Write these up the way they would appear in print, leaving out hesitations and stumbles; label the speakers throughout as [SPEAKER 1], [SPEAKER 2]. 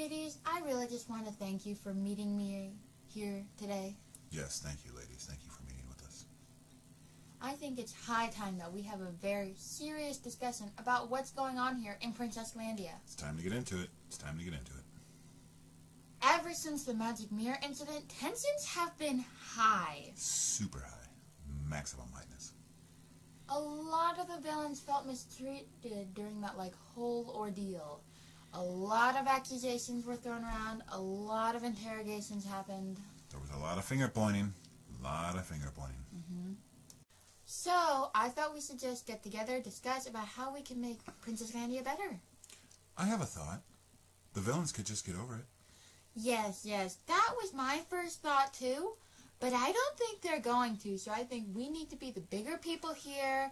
[SPEAKER 1] Ladies, I really just want to thank you for meeting me here today.
[SPEAKER 2] Yes, thank you, ladies. Thank you for meeting with us.
[SPEAKER 1] I think it's high time that we have a very serious discussion about what's going on here in Princesslandia.
[SPEAKER 2] It's time to get into it. It's time to get into it.
[SPEAKER 1] Ever since the Magic Mirror incident, tensions have been high.
[SPEAKER 2] Super high. Maximum highness.
[SPEAKER 1] A lot of the villains felt mistreated during that, whole ordeal. A lot of accusations were thrown around. A lot of interrogations happened.
[SPEAKER 2] There was a lot of finger pointing.
[SPEAKER 1] So, I thought we should just get together, discuss about how we can make Princesslandia better.
[SPEAKER 2] I have a thought. The villains could just get over it.
[SPEAKER 1] Yes, that was my first thought too. But I don't think they're going to, so I think we need to be the bigger people here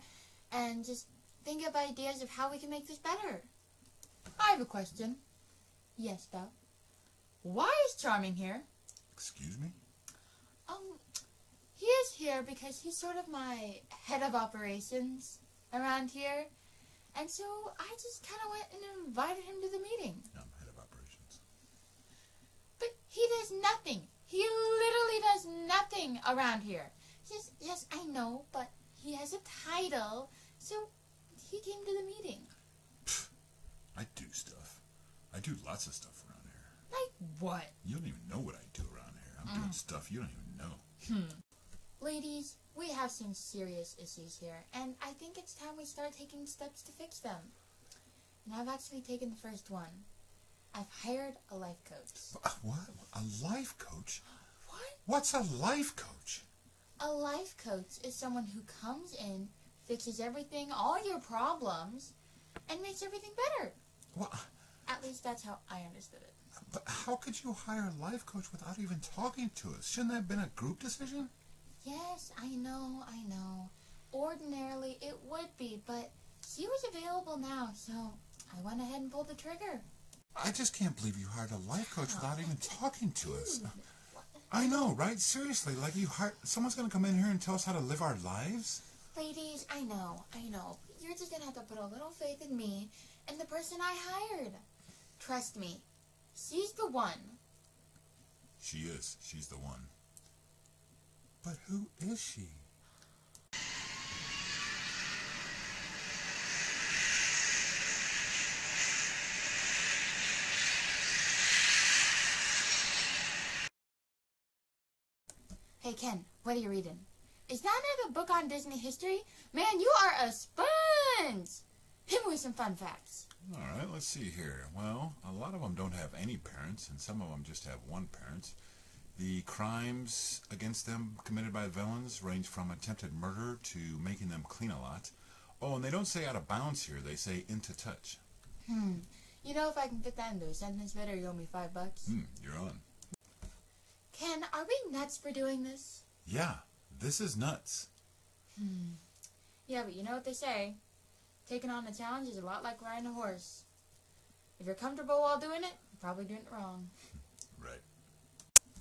[SPEAKER 1] and just think of ideas of how we can make this better. I have a question. Yes, Belle? Why is Charming here?
[SPEAKER 2] Excuse me?
[SPEAKER 1] He is here because he's sort of my head of operations around here. And so I just kind of went and invited him to the meeting.
[SPEAKER 2] I'm head of operations.
[SPEAKER 1] But he does nothing. He literally does nothing around here. Yes, I know, but he has a title, so he came to the meeting.
[SPEAKER 2] I do stuff. I do lots of stuff around here.
[SPEAKER 1] Like what?
[SPEAKER 2] You don't even know what I do around here. I'm doing stuff you don't even know.
[SPEAKER 1] Ladies, we have some serious issues here, and I think it's time we start taking steps to fix them. And I've actually taken the first one. I've hired a life coach.
[SPEAKER 2] What? A life coach?
[SPEAKER 1] What?
[SPEAKER 2] What's a life coach?
[SPEAKER 1] A life coach is someone who comes in, fixes everything, all your problems, and makes everything better.
[SPEAKER 2] What?
[SPEAKER 1] At least that's how I understood it.
[SPEAKER 2] But how could you hire a life coach without even talking to us? Shouldn't that have been a group decision?
[SPEAKER 1] Yes, I know. Ordinarily it would be, but he was available now, so I went ahead and pulled the trigger.
[SPEAKER 2] I just can't believe you hired a life coach without even talking to us. I know, right? Seriously, like someone's going to come in here and tell us how to live our lives?
[SPEAKER 1] Ladies, I know. You're just going to have to put a little faith in me and the person I hired. Trust me, she's the one.
[SPEAKER 2] She is. She's the one. But who is she?
[SPEAKER 1] Hey, Ken, what are you reading? Is that another book on Disney history? Man, you are a sponge! Hit me with some fun facts.
[SPEAKER 2] All right, let's see here. Well, a lot of them don't have any parents, and some of them just have one parent. The crimes against them committed by the villains range from attempted murder to making them clean a lot. Oh, and they don't say out of bounds here. They say into touch.
[SPEAKER 1] You know, if I can fit that into a sentence better, you owe me $5.
[SPEAKER 2] You're on.
[SPEAKER 1] Ken, are we nuts for doing this?
[SPEAKER 2] Yeah, this is nuts.
[SPEAKER 1] Yeah, but you know what they say. Taking on a challenge is a lot like riding a horse. If you're comfortable while doing it, you're probably doing it wrong.
[SPEAKER 2] Right.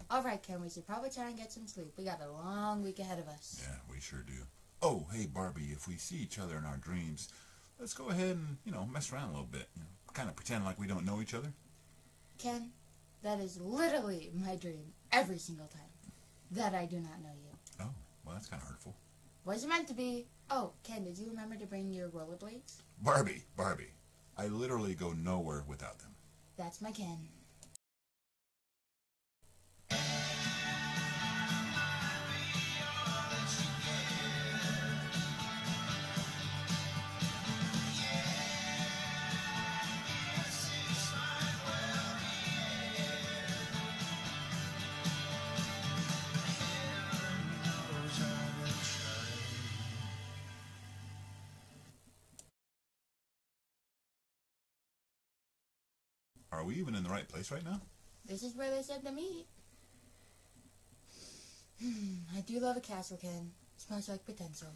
[SPEAKER 1] Alright, Ken, we should probably try and get some sleep. We got a long week ahead of us.
[SPEAKER 2] Yeah, we sure do. Oh, hey, Barbie, if we see each other in our dreams, let's go ahead and, mess around a little bit. Kind of pretend like we don't know each other.
[SPEAKER 1] Ken, that is literally my dream every single time. That I do not know you.
[SPEAKER 2] Oh, well, that's kind of hurtful.
[SPEAKER 1] Was it meant to be? Oh, Ken, did you remember to bring your rollerblades?
[SPEAKER 2] Barbie, I literally go nowhere without them.
[SPEAKER 1] That's my Ken.
[SPEAKER 2] Are we even in the right place right now?
[SPEAKER 1] This is where they said to meet. I do love a castle, Ken. Smells like potential.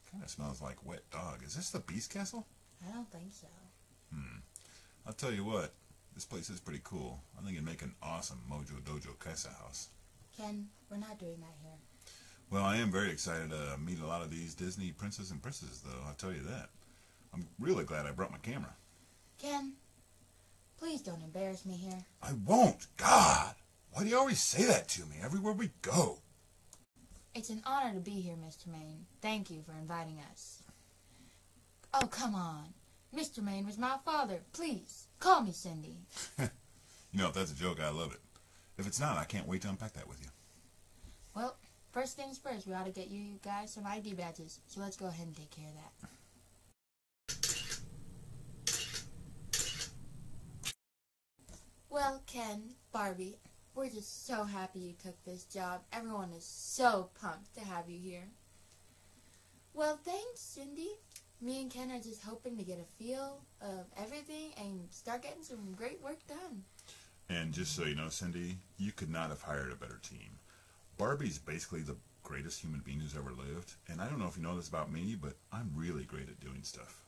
[SPEAKER 2] Kind of smells like wet dog. Is this the Beast Castle?
[SPEAKER 1] I don't think so.
[SPEAKER 2] I'll tell you what. This place is pretty cool. I think it'd make an awesome Mojo Dojo Casa house.
[SPEAKER 1] Ken, we're not doing that here.
[SPEAKER 2] Well, I am very excited to meet a lot of these Disney princes and princesses, though. I'll tell you that. I'm really glad I brought my camera.
[SPEAKER 1] Ken, Please don't embarrass me here.
[SPEAKER 2] I won't. God, why do you always say that to me everywhere we go?
[SPEAKER 1] It's an honor to be here, Mr. Maine. Thank you for inviting us. Oh, come on. Mr. Maine was my father. Please, call me Cindy.
[SPEAKER 2] You know, if that's a joke, I love it. If it's not, I can't wait to unpack that with you.
[SPEAKER 1] Well, first things first, we ought to get you guys some ID badges. So let's go ahead and take care of that. Well, Ken, Barbie, we're just so happy you took this job. Everyone is so pumped to have you here. Well, thanks, Cindy. Me and Ken are just hoping to get a feel of everything and start getting some great work done.
[SPEAKER 2] And just so you know, Cindy, you could not have hired a better team. Barbie's basically the greatest human being who's ever lived. And I don't know if you know this about me, but I'm really great at doing stuff.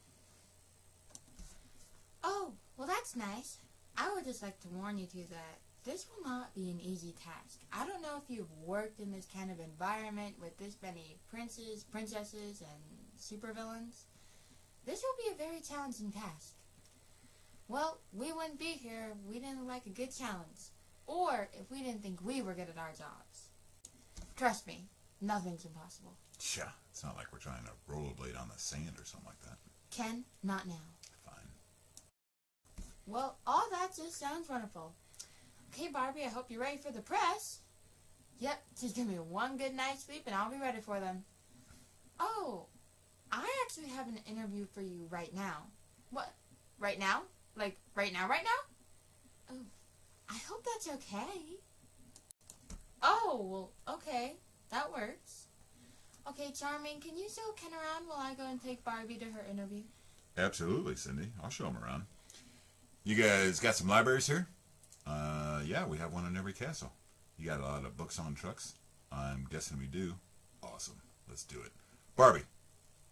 [SPEAKER 1] Oh, well, that's nice. I would just like to warn you two that this will not be an easy task. I don't know if you've worked in this kind of environment with this many princes, princesses, and supervillains. This will be a very challenging task. Well, we wouldn't be here if we didn't like a good challenge, or if we didn't think we were good at our jobs. Trust me, nothing's impossible.
[SPEAKER 2] Tja, it's not like we're trying to rollerblade on the sand or something like that.
[SPEAKER 1] Ken, not now.
[SPEAKER 2] Fine.
[SPEAKER 1] Well, all that just sounds wonderful. Okay, Barbie, I hope you're ready for the press. Yep, just give me one good night's sleep and I'll be ready for them. Oh, I actually have an interview for you right now. What? Right now? Like, right now? Oh, I hope that's okay. Oh, well, okay. That works. Okay, Charming, can you show Ken around while I go and take Barbie to her interview?
[SPEAKER 2] Absolutely, Cindy. I'll show him around. You guys got some libraries here? Yeah, we have one in every castle. You got a lot of books on trucks? I'm guessing we do. Awesome. Let's do it. Barbie,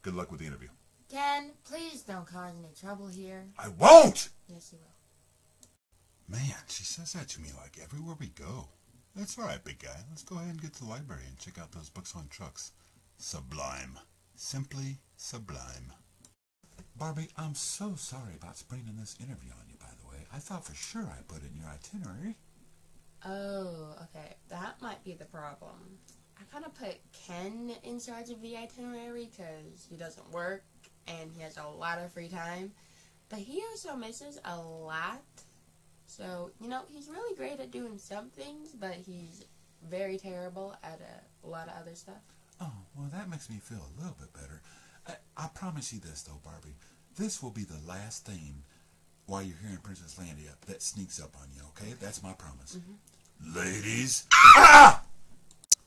[SPEAKER 2] good luck with the interview.
[SPEAKER 1] Ken, please don't cause any trouble here.
[SPEAKER 2] I won't!
[SPEAKER 1] Yes, you will.
[SPEAKER 2] Man, she says that to me like everywhere we go. That's all right, big guy. Let's go ahead and get to the library and check out those books on trucks. Sublime. Simply sublime. Barbie, I'm so sorry about springing this interview on you, by the way. I thought for sure I put it in your itinerary.
[SPEAKER 3] Oh, okay. That might be the problem. I kind of put Ken in charge of the itinerary because he doesn't work and he has a lot of free time. But he also misses a lot. So, you know, he's really great at doing some things, but he's very terrible at a lot of other stuff.
[SPEAKER 2] Oh, well, that makes me feel a little bit better. I promise you this, though, Barbie. This will be the last thing while you're here in Princess Landia that sneaks up on you, okay? That's my promise.
[SPEAKER 3] Mm-hmm.
[SPEAKER 2] Ladies. Ah!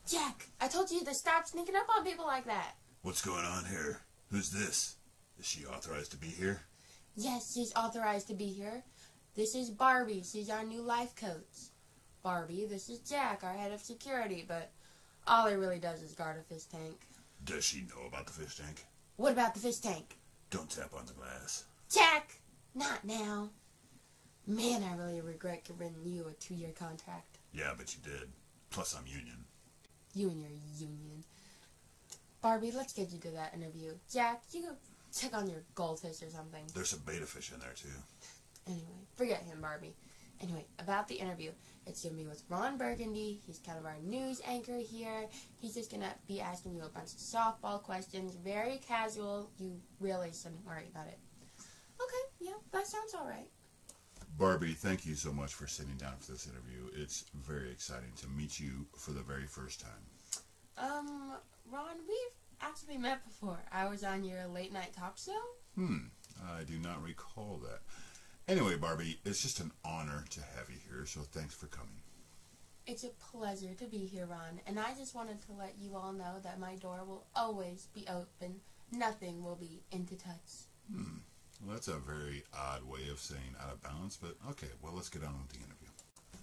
[SPEAKER 3] Jack, I told you to stop sneaking up on people like that.
[SPEAKER 2] What's going on here? Who's this? Is she authorized to be here?
[SPEAKER 3] Yes, she's authorized to be here. This is Barbie. She's our new life coach. Barbie, this is Jack, our head of security, but all he really does is guard a fish tank.
[SPEAKER 2] Does she know about the fish tank?
[SPEAKER 3] What about the fish tank?
[SPEAKER 2] Don't tap on the glass.
[SPEAKER 3] Jack! Not now. Man, I really regret giving you a 2-year contract.
[SPEAKER 2] Yeah, but you did. Plus, I'm union.
[SPEAKER 3] You and your union. Barbie, let's get you to that interview. Jack, you go check on your goldfish or something.
[SPEAKER 2] There's some beta fish in there, too.
[SPEAKER 3] Anyway, forget him, Barbie. Anyway, about the interview. It's going to be with Ron Burgundy. He's kind of our news anchor here. He's just going to be asking you a bunch of softball questions. Very casual. You really shouldn't worry about it. Okay, yeah, that sounds all right.
[SPEAKER 2] Barbie, thank you so much for sitting down for this interview. It's very exciting to meet you for the very first time.
[SPEAKER 3] Ron, we've actually met before. I was on your late night talk show.
[SPEAKER 2] I do not recall that. Anyway, Barbie, it's just an honor to have you here, so thanks for coming.
[SPEAKER 3] It's a pleasure to be here, Ron, and I just wanted to let you all know that my door will always be open. Nothing will be into touch.
[SPEAKER 2] Well, that's a very odd way of saying out of bounds, but okay, well, let's get on with the interview.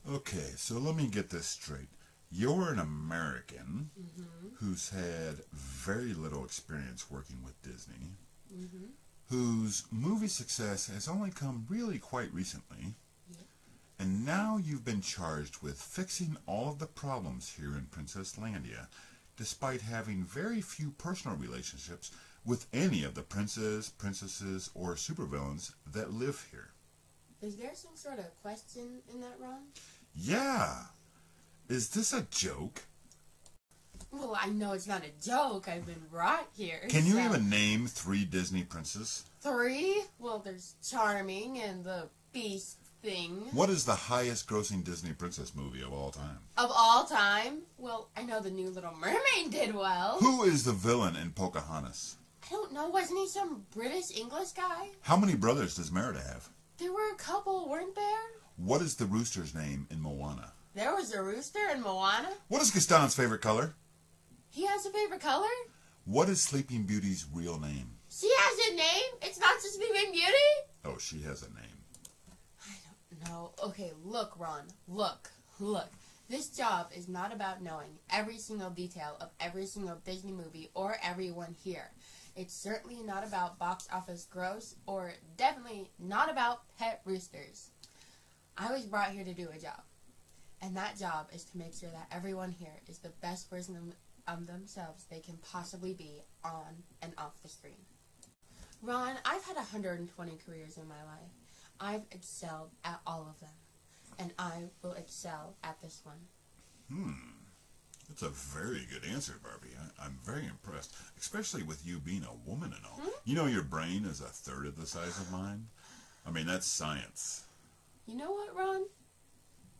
[SPEAKER 2] Okay, so let me get this straight. You're an American who's had very little experience working with Disney, whose movie success has only come really quite recently, and now you've been charged with fixing all of the problems here in Princess Landia, despite having very few personal relationships with any of the princes, princesses, or supervillains that live here.
[SPEAKER 3] Is there some sort of question in that, Ron?
[SPEAKER 2] Yeah. Is this a joke?
[SPEAKER 3] Well, I know it's not a joke. I've been brought here.
[SPEAKER 2] Can you even name 3 Disney princes?
[SPEAKER 3] 3? Well, there's Charming and the Beast thing.
[SPEAKER 2] What is the highest grossing Disney princess movie of all time?
[SPEAKER 3] Of all time? Well, I know the new Little Mermaid did well.
[SPEAKER 2] Who is the villain in Pocahontas?
[SPEAKER 3] I don't know. Wasn't he some British English guy?
[SPEAKER 2] How many brothers does Merida have?
[SPEAKER 3] There were a couple, weren't there?
[SPEAKER 2] What is the rooster's name in Moana?
[SPEAKER 3] There was a rooster in Moana.
[SPEAKER 2] What is Gaston's favorite color?
[SPEAKER 3] He has a favorite color?
[SPEAKER 2] What is Sleeping Beauty's real name?
[SPEAKER 3] She has a name? It's not just Sleeping Beauty?
[SPEAKER 2] Oh, she has a name.
[SPEAKER 3] I don't know. Okay, look, Ron. Look. This job is not about knowing every single detail of every single Disney movie or everyone here. It's certainly not about box office gross or definitely not about pet roosters. I was brought here to do a job. And that job is to make sure that everyone here is the best version of themselves they can possibly be on and off the screen. Ron, I've had 120 careers in my life. I've excelled at all of them. And I will excel at this one.
[SPEAKER 2] That's a very good answer, Barbie. I'm very impressed, especially with you being a woman and all. You know your brain is 1/3 of the size of mine? I mean, that's science.
[SPEAKER 3] You know what, Ron?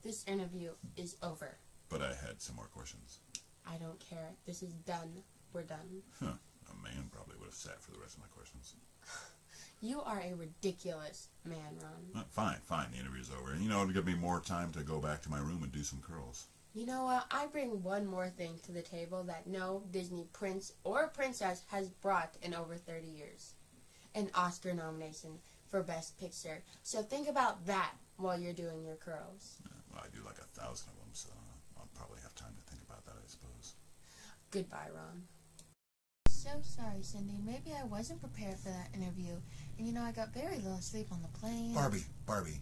[SPEAKER 3] This interview is over.
[SPEAKER 2] But I had some more questions.
[SPEAKER 3] I don't care. This is done. We're done.
[SPEAKER 2] A man probably would have sat for the rest of my questions.
[SPEAKER 3] You are a ridiculous man, Ron.
[SPEAKER 2] Fine. The interview's over. And it'll give me more time to go back to my room and do some curls.
[SPEAKER 3] You know what? I bring one more thing to the table that no Disney prince or princess has brought in over 30 years. An Oscar nomination for Best Picture. So think about that while you're doing your curls.
[SPEAKER 2] Well, I do like 1,000 of them, so I'll probably have time to think about that, I suppose.
[SPEAKER 3] Goodbye, Ron.
[SPEAKER 1] So sorry, Cindy. Maybe I wasn't prepared for that interview. And I got very little sleep on the plane.
[SPEAKER 2] Barbie,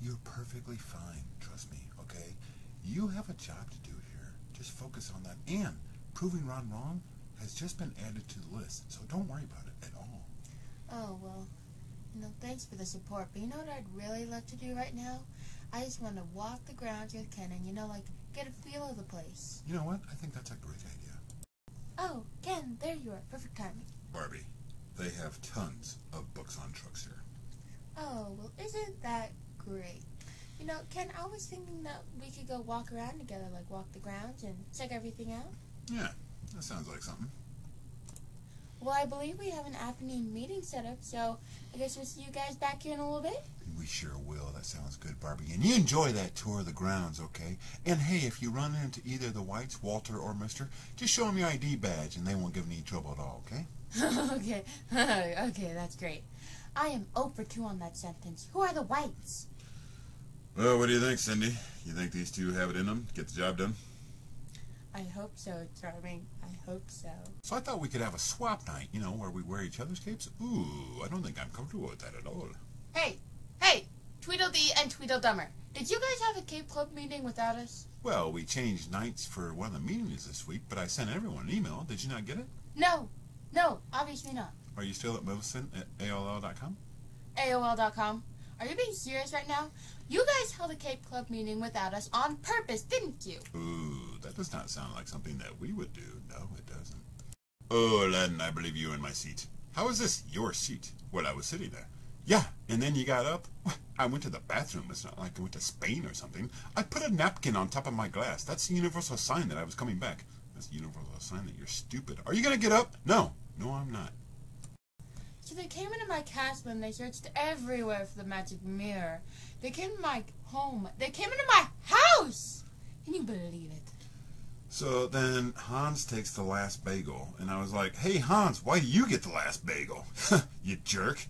[SPEAKER 2] you're perfectly fine. Trust me, okay? You have a job to do here. Just focus on that. And proving Ron wrong has just been added to the list, so don't worry about it at all.
[SPEAKER 1] Oh, well, thanks for the support. But you know what I'd really love to do right now? I just want to walk the grounds with Ken and, get a feel of the place.
[SPEAKER 2] You know what? I think that's a great idea.
[SPEAKER 1] Oh, Ken, there you are. Perfect timing.
[SPEAKER 2] Barbie, they have tons of books on trucks here.
[SPEAKER 1] Oh, well, isn't that great? Ken, I was thinking that we could go walk around together, like walk the grounds and check everything out.
[SPEAKER 2] Yeah, that sounds like something.
[SPEAKER 1] Well, I believe we have an afternoon meeting set up, so I guess we'll see you guys back here in a little bit.
[SPEAKER 2] We sure will. That sounds good, Barbie. And you enjoy that tour of the grounds, okay? And hey, if you run into either the Whites, Walter, or Mister, just show them your ID badge and they won't give any trouble at all, okay?
[SPEAKER 1] Okay. Okay, that's great. I am 0 for 2 on that sentence. Who are the Whites?
[SPEAKER 2] Well, what do you think, Cindy? You think these two have it in them? Get the job done?
[SPEAKER 3] I hope so, Charming. I hope so.
[SPEAKER 2] So I thought we could have a swap night, where we wear each other's capes. Ooh, I don't think I'm comfortable with that at all.
[SPEAKER 3] Hey, Tweedledee and Tweedledummer. Did you guys have a Cape Club meeting without us?
[SPEAKER 2] Well, we changed nights for one of the meetings this week, but I sent everyone an email. Did you not get it?
[SPEAKER 1] No, obviously not.
[SPEAKER 2] Are you still at Millicent@AOL.com?
[SPEAKER 1] AOL.com. Are you being serious right now? You guys held a Cape Club meeting without us on purpose, didn't you?
[SPEAKER 2] Ooh, that does not sound like something that we would do. No, it doesn't. Oh, Aladdin, I believe you're in my seat. How is this your seat? Well, I was sitting there. Yeah, and then you got up? I went to the bathroom. It's not like I went to Spain or something. I put a napkin on top of my glass. That's the universal sign that I was coming back. That's the universal sign that you're stupid. Are you going to get up? No, I'm not.
[SPEAKER 1] So they came into my castle and they searched everywhere for the magic mirror. They came to my home. They came into my house! Can you believe it?
[SPEAKER 2] So then Hans takes the last bagel, and I was like, hey, Hans, why do you get the last bagel? You jerk,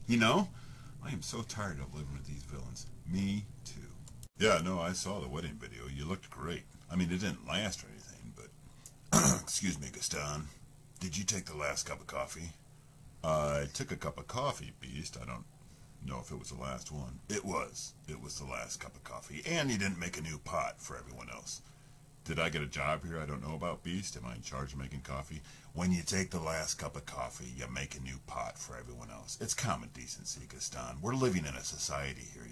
[SPEAKER 2] I am so tired of living with these villains. Me too. Yeah, no, I saw the wedding video. You looked great. I mean, it didn't last or anything, but... Excuse me, Gaston. Did you take the last cup of coffee? I took a cup of coffee, Beast. I don't know if it was the last one. It was. It was the last cup of coffee. And you didn't make a new pot for everyone else. Did I get a job here I don't know about, Beast? Am I in charge of making coffee? When you take the last cup of coffee, you make a new pot for everyone else. It's common decency, Gaston. We're living in a society here,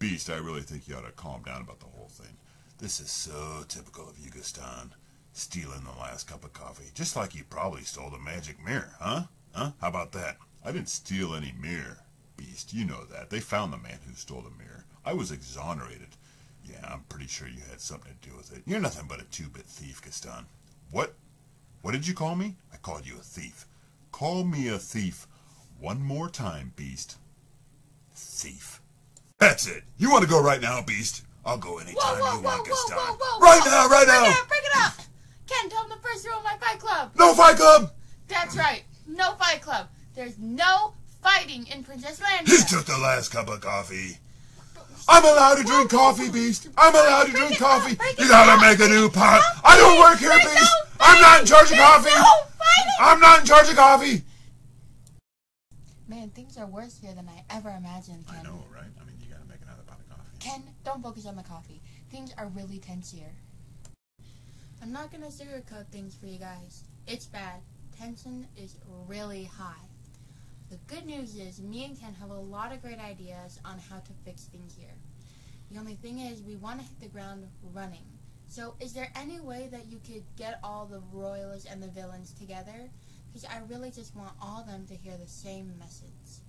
[SPEAKER 2] Beast, I really think you ought to calm down about the whole thing. This is so typical of you, Gaston. Stealing the last cup of coffee. Just like you probably stole the magic mirror, huh? Huh? How about that? I didn't steal any mirror, Beast. You know that. They found the man who stole the mirror. I was exonerated. Yeah, I'm pretty sure you had something to do with it. You're nothing but a two-bit thief, Gaston. What? What did you call me? I called you a thief. Call me a thief one more time, Beast. Thief. That's it. You want to go right now, Beast? I'll go anytime you want, Gaston. Right now, right now!
[SPEAKER 1] Bring it up! Ken, tell him the first rule of my fight club.
[SPEAKER 2] No fight club!
[SPEAKER 1] That's right. No fight club. There's no fighting in Princess Landia.
[SPEAKER 2] He took the last cup of coffee. I'm allowed to drink coffee, Beast. I'm allowed to drink coffee. You gotta make a new pot. I don't work here, Beast. I'm not in charge of coffee. I'm not in charge of coffee.
[SPEAKER 1] Man, things are worse here than I ever imagined, Ken.
[SPEAKER 2] I know, right? I mean, you gotta make another pot of coffee.
[SPEAKER 1] Ken, don't focus on the coffee. Things are really tense here. I'm not gonna sugarcoat things for you guys. It's bad. Tension is really high. The good news is me and Ken have a lot of great ideas on how to fix things here. The only thing is we want to hit the ground running. So is there any way that you could get all the royals and the villains together? Because I really just want all of them to hear the same message.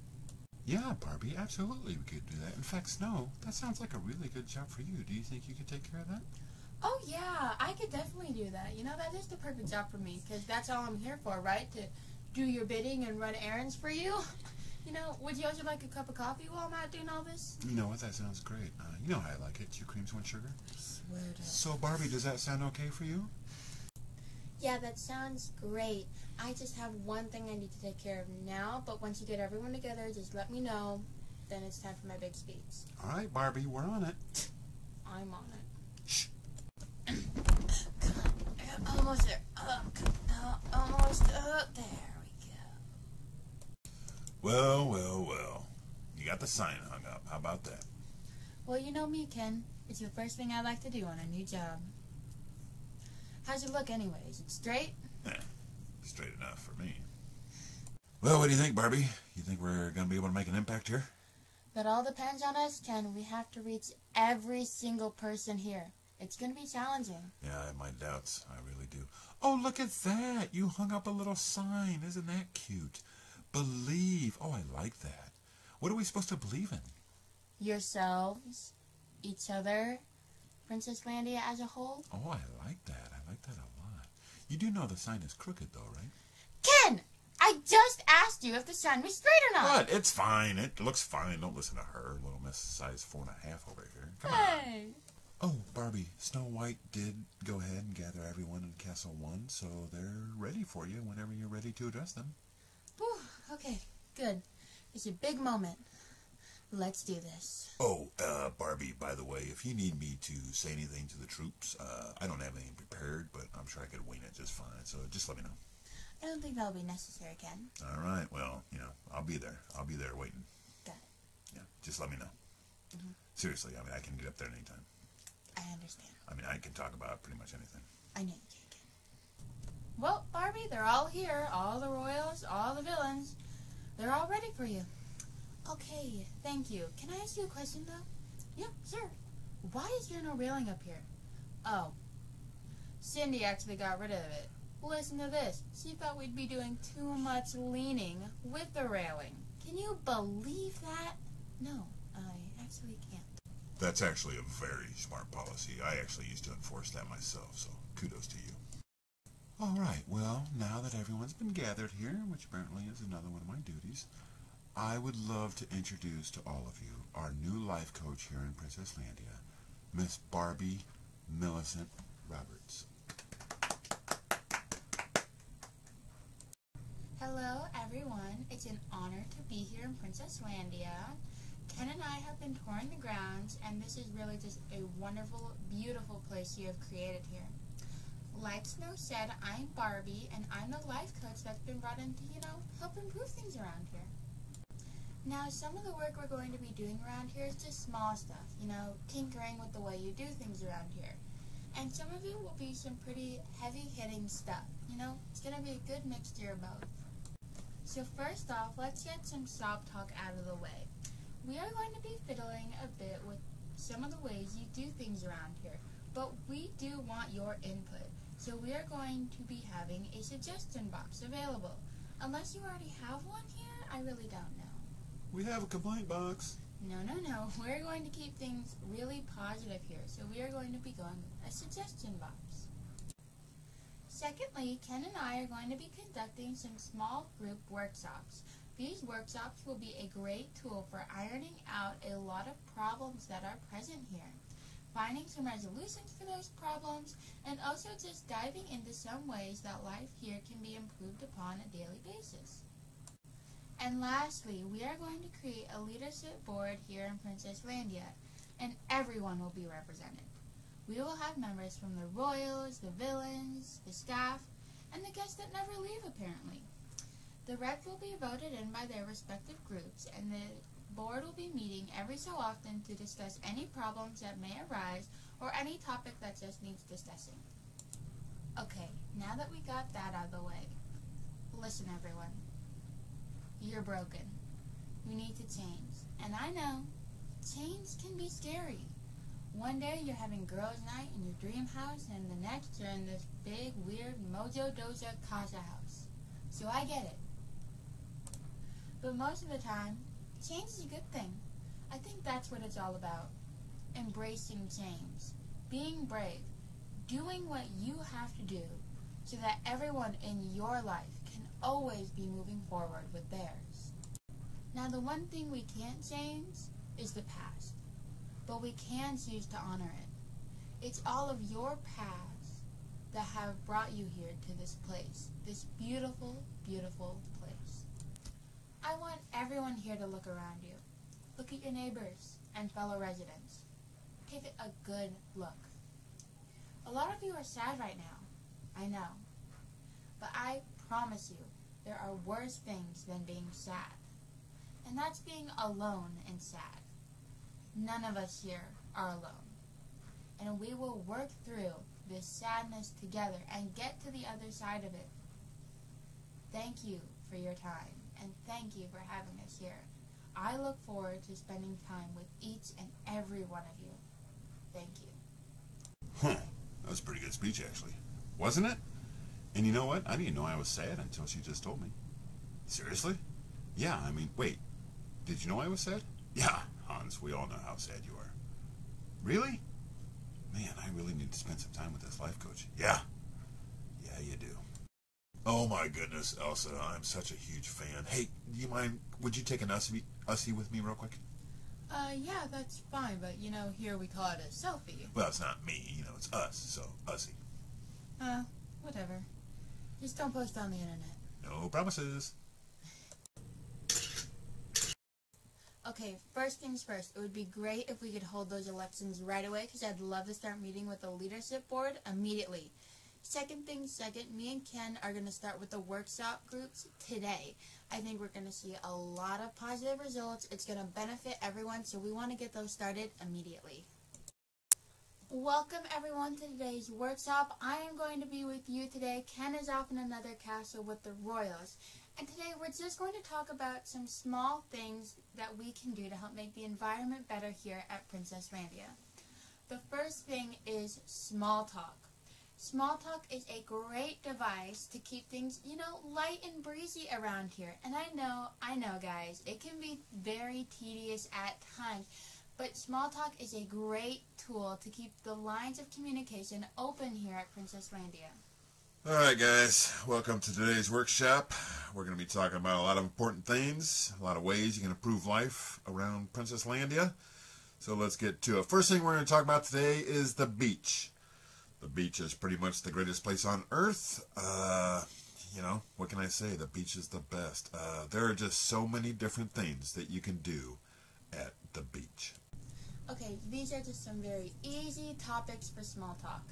[SPEAKER 2] Yeah, Barbie, absolutely we could do that. In fact, Snow, that sounds like a really good job for you. Do you think you could take care of that?
[SPEAKER 3] Oh, yeah, I could definitely do that. You know, that is the perfect job for me, because that's all I'm here for, right? To do your bidding and run errands for you. You know, would you also like a cup of coffee while I'm out doing all this?
[SPEAKER 2] You know what? That sounds great. You know how I like it. 2 creams, 1 sugar.
[SPEAKER 3] I swear to...
[SPEAKER 2] So, Barbie, does that sound okay for you?
[SPEAKER 3] Yeah, that sounds great. I just have one thing I need to take care of now, but once you get everyone together, just let me know. Then it's time for my big speech.
[SPEAKER 2] All right, Barbie, we're on it.
[SPEAKER 3] I'm on it.
[SPEAKER 2] Shh.
[SPEAKER 3] Almost there. Almost. There we go.
[SPEAKER 2] Well, well, well. You got the sign hung up. How about that?
[SPEAKER 1] Well, you know me, Ken. It's the first thing I like to do on a new job. How's it look anyway? Is it straight?
[SPEAKER 2] Straight enough for me. Well, what do you think, Barbie? You think we're going to be able to make an impact here?
[SPEAKER 1] That all depends on us, Ken. We have to reach every single person here. It's going to be challenging.
[SPEAKER 2] Yeah, I have my doubts. I really do. Oh, look at that. You hung up a little sign. Isn't that cute? Believe. Oh, I like that. What are we supposed to believe in?
[SPEAKER 1] Yourselves, each other, Princess Landia as a whole.
[SPEAKER 2] Oh, I like that. I like that a lot. You do know the sign is crooked, though, right?
[SPEAKER 1] Ken! I just asked you if the sign was straight or not.
[SPEAKER 2] What? It's fine. It looks fine. Don't listen to her. Little Miss size 4.5 over here. Come on.
[SPEAKER 1] Hey!
[SPEAKER 2] Oh, Barbie, Snow White did go ahead and gather everyone in Castle 1, so they're ready for you whenever you're ready to address them.
[SPEAKER 1] Whew, okay, good. It's a big moment. Let's do this.
[SPEAKER 2] Oh, Barbie, by the way, if you need me to say anything to the troops, I don't have anything prepared, but I'm sure I could wing it just fine, so just let me know.
[SPEAKER 1] I don't think that'll be necessary, Ken.
[SPEAKER 2] All right, well, you know, I'll be there. I'll be there waiting.
[SPEAKER 1] Got it.
[SPEAKER 2] Yeah, just let me know. Seriously, I mean, I can get up there anytime.
[SPEAKER 1] I understand.
[SPEAKER 2] I mean, I can talk about pretty much anything.
[SPEAKER 1] I know you can, Ken. Well, Barbie, they're all here. All the royals, all the villains. They're all ready for you. Okay, thank you. Can I ask you a question, though? Yeah, sure. Why is there no railing up here? Oh. Cindy actually got rid of it. Listen to this. She thought we'd be doing too much leaning with the railing. Can you believe that? No, I actually can't.
[SPEAKER 2] That's actually a very smart policy. I actually used to enforce that myself, so kudos to you. All right, well, now that everyone's been gathered here, which apparently is another one of my duties, I would love to introduce to all of you our new life coach here in Princess Landia, Miss Barbie Millicent Roberts.
[SPEAKER 1] Hello, everyone. It's an honor to be here in Princess Landia. Ken and I have been touring the grounds, and this is really just a wonderful, beautiful place you have created here. Like Snow said, I'm Barbie, and I'm the life coach that's been brought in to, help improve things around here. Now, some of the work we're going to be doing around here is just small stuff, tinkering with the way you do things around here. And some of it will be some pretty heavy-hitting stuff, It's going to be a good mixture of both. So first off, let's get some soft talk out of the way. we are going to be fiddling a bit with some of the ways you do things around here, but we do want your input. So we are going to be having a suggestion box available. Unless you already have one here, I really don't know.
[SPEAKER 2] We have a complaint box.
[SPEAKER 1] No. We're going to keep things really positive here, so we are going to be going with a suggestion box. Secondly, Ken and I are going to be conducting some small group workshops. These workshops will be a great tool for ironing out a lot of problems that are present here, finding some resolutions for those problems, and also just diving into some ways that life here can be improved upon a daily basis. And lastly, we are going to create a leadership board here in Princess Landia, and everyone will be represented. We will have members from the royals, the villains, the staff, and the guests that never leave apparently. The reps will be voted in by their respective groups, and the board will be meeting every so often to discuss any problems that may arise or any topic that just needs discussing. Okay, now that we got that out of the way, listen everyone. You're broken. You need to change. And I know, change can be scary. One day you're having girls' night in your dream house, and the next you're in this big, weird Mojo Doja Casa house. So I get it. But most of the time, change is a good thing. I think that's what it's all about. Embracing change. Being brave. Doing what you have to do so that everyone in your life can always be moving forward with theirs. Now, the one thing we can't change is the past. But we can choose to honor it. It's all of your past that have brought you here to this place. This beautiful, beautiful place. I want everyone here to look around you. Look at your neighbors and fellow residents. Take a good look. A lot of you are sad right now. I know. But I promise you, there are worse things than being sad. And that's being alone and sad. None of us here are alone. And we will work through this sadness together and get to the other side of it. Thank you for your time, and thank you for having us here. I look forward to spending time with each and every one of you. Thank you.
[SPEAKER 2] Huh. That was a pretty good speech, actually. Wasn't it? And you know what? I didn't know I was sad until she just told me. Seriously? Yeah, I mean, wait. Did you know I was sad? Yeah, Hans, we all know how sad you are. Really? Man, I really need to spend some time with this life coach. Yeah. Yeah, you do. Oh my goodness, Elsa, I'm such a huge fan. Hey, do you mind, would you take an Ussie with me real quick?
[SPEAKER 3] Yeah, that's fine, but here we call it a selfie.
[SPEAKER 2] Well, it's not me, it's us, so Ussie.
[SPEAKER 3] Whatever. Just don't post on the internet.
[SPEAKER 2] No promises.
[SPEAKER 1] Okay, first things first, it would be great if we could hold those elections right away, because I'd love to start meeting with the leadership board immediately. Second thing second, me and Ken are going to start with the workshop groups today. I think we're going to see a lot of positive results. It's going to benefit everyone, so we want to get those started immediately. Welcome everyone to today's workshop. I am going to be with you today. Ken is off in another castle with the royals. And today we're just going to talk about some small things that we can do to help make the environment better here at Princess Landia. The first thing is small talk. Small talk is a great device to keep things, light and breezy around here. And I know guys, it can be very tedious at times, but small talk is a great tool to keep the lines of communication open here at Princess Landia.
[SPEAKER 2] Alright guys, welcome to today's workshop. We're going to be talking about a lot of important things, a lot of ways you can improve life around Princess Landia. So let's get to it. First thing we're going to talk about today is the beach. The beach is pretty much the greatest place on earth. What can I say? The beach is the best. There are just so many different things that you can do at the beach.
[SPEAKER 1] Okay, these are just some very easy topics for small talk.